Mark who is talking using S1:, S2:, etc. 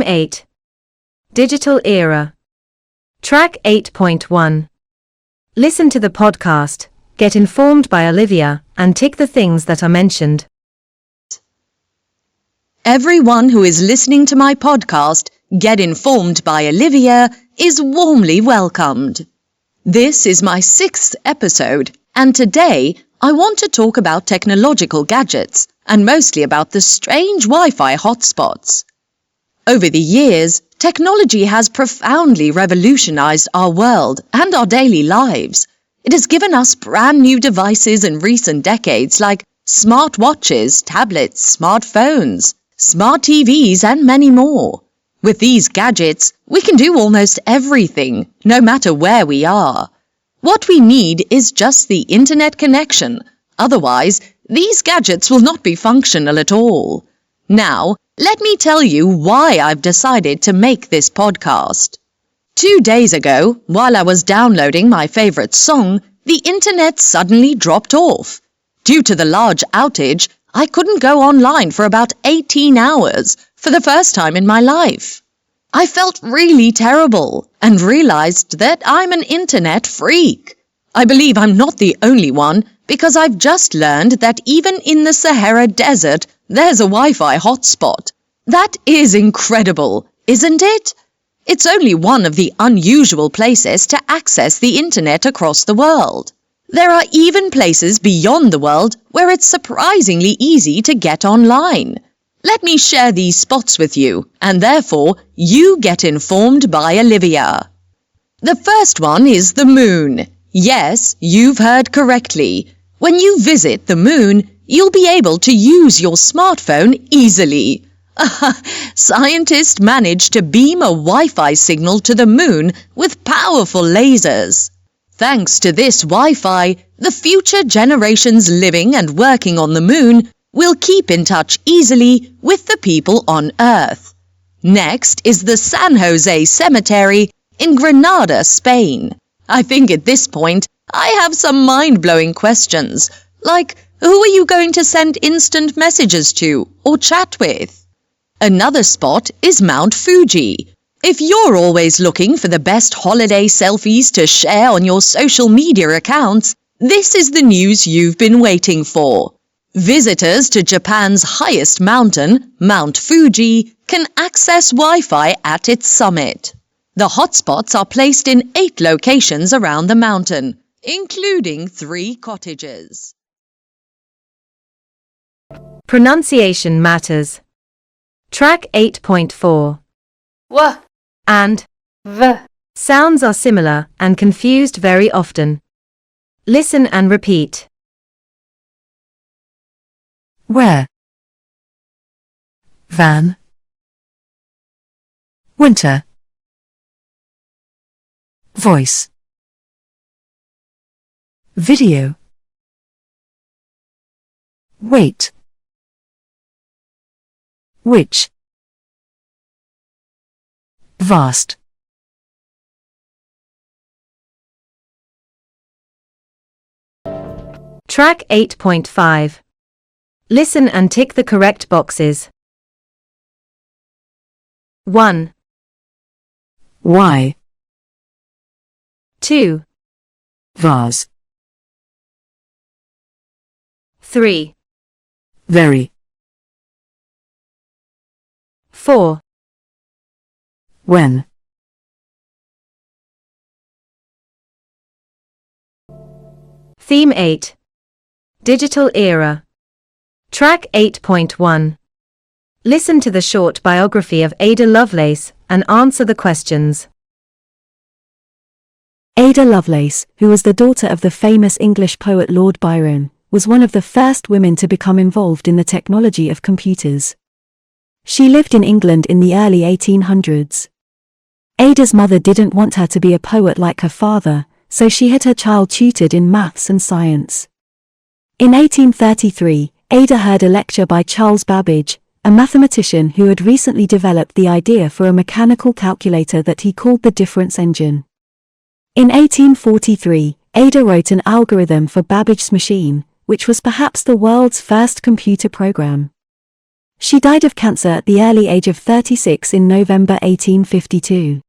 S1: 8. Digital Era. Track 8.1. Listen to the podcast, get informed by Olivia, and tick the things that are mentioned.
S2: Everyone who is listening to my podcast, Get Informed by Olivia, is warmly welcomed. This is my 6th episode, and today I want to talk about technological gadgets, and mostly about the strange Wi-Fi hotspots. Over the years, technology has profoundly revolutionized our world and our daily lives. It has given us brand new devices in recent decades like smartwatches, tablets, smartphones, smart TVs, and many more. With these gadgets, we can do almost everything, no matter where we are. What we need is just the internet connection. Otherwise, these gadgets will not be functional at all. Now, let me tell you why I've decided to make this podcast. 2 days ago, while I was downloading my favorite song, the internet suddenly dropped off. Due to the large outage, I couldn't go online for about 18 hours for the first time in my life. I felt really terrible and realized that I'm an internet freak. I believe I'm not the only one because I've just learned that even in the Sahara Desert, there's a Wi-Fi hotspot. That is incredible, isn't it? It's only one of the unusual places to access the internet across the world. There are even places beyond the world where it's surprisingly easy to get online. Let me share these spots with you, and therefore you get informed by Olivia. The first one is the moon. Yes, you've heard correctly. When you visit the moon, you'll be able to use your smartphone easily. Scientists managed to beam a Wi-Fi signal to the moon with powerful lasers. Thanks to this Wi-Fi, the future generations living and working on the moon will keep in touch easily with the people on Earth. Next is the San Jose Cemetery in Granada, Spain. I think at this point, I have some mind-blowing questions, like who are you going to send instant messages to or chat with? Another spot is Mount Fuji. If you're always looking for the best holiday selfies to share on your social media accounts, this is the news you've been waiting for. Visitors to Japan's highest mountain, Mount Fuji, can access Wi-Fi at its summit. The hotspots are placed in 8 locations around the mountain, including 3 cottages.
S1: Pronunciation matters. Track 8.4.
S3: W
S1: And
S3: V
S1: sounds are similar and confused very often. Listen and repeat.
S4: Where? Van. Winter. Voice. Video. Wait. Which. Vast.
S1: Track 8.5. Listen and tick the correct boxes. 1,
S4: Why.
S1: 2,
S4: Vase.
S1: 3,
S4: Very.
S1: 4,
S4: When.
S1: Theme 8. Digital Era. Track 8.1. Listen to the short biography of Ada Lovelace and answer the questions.
S5: Ada Lovelace, who was the daughter of the famous English poet Lord Byron, was one of the first women to become involved in the technology of computers. She lived in England in the early 1800s. Ada's mother didn't want her to be a poet like her father, so she had her child tutored in maths and science. In 1833, Ada heard a lecture by Charles Babbage, a mathematician who had recently developed the idea for a mechanical calculator that he called the difference engine. In 1843, Ada wrote an algorithm for Babbage's machine, which was perhaps the world's first computer program. She died of cancer at the early age of 36 in November 1852.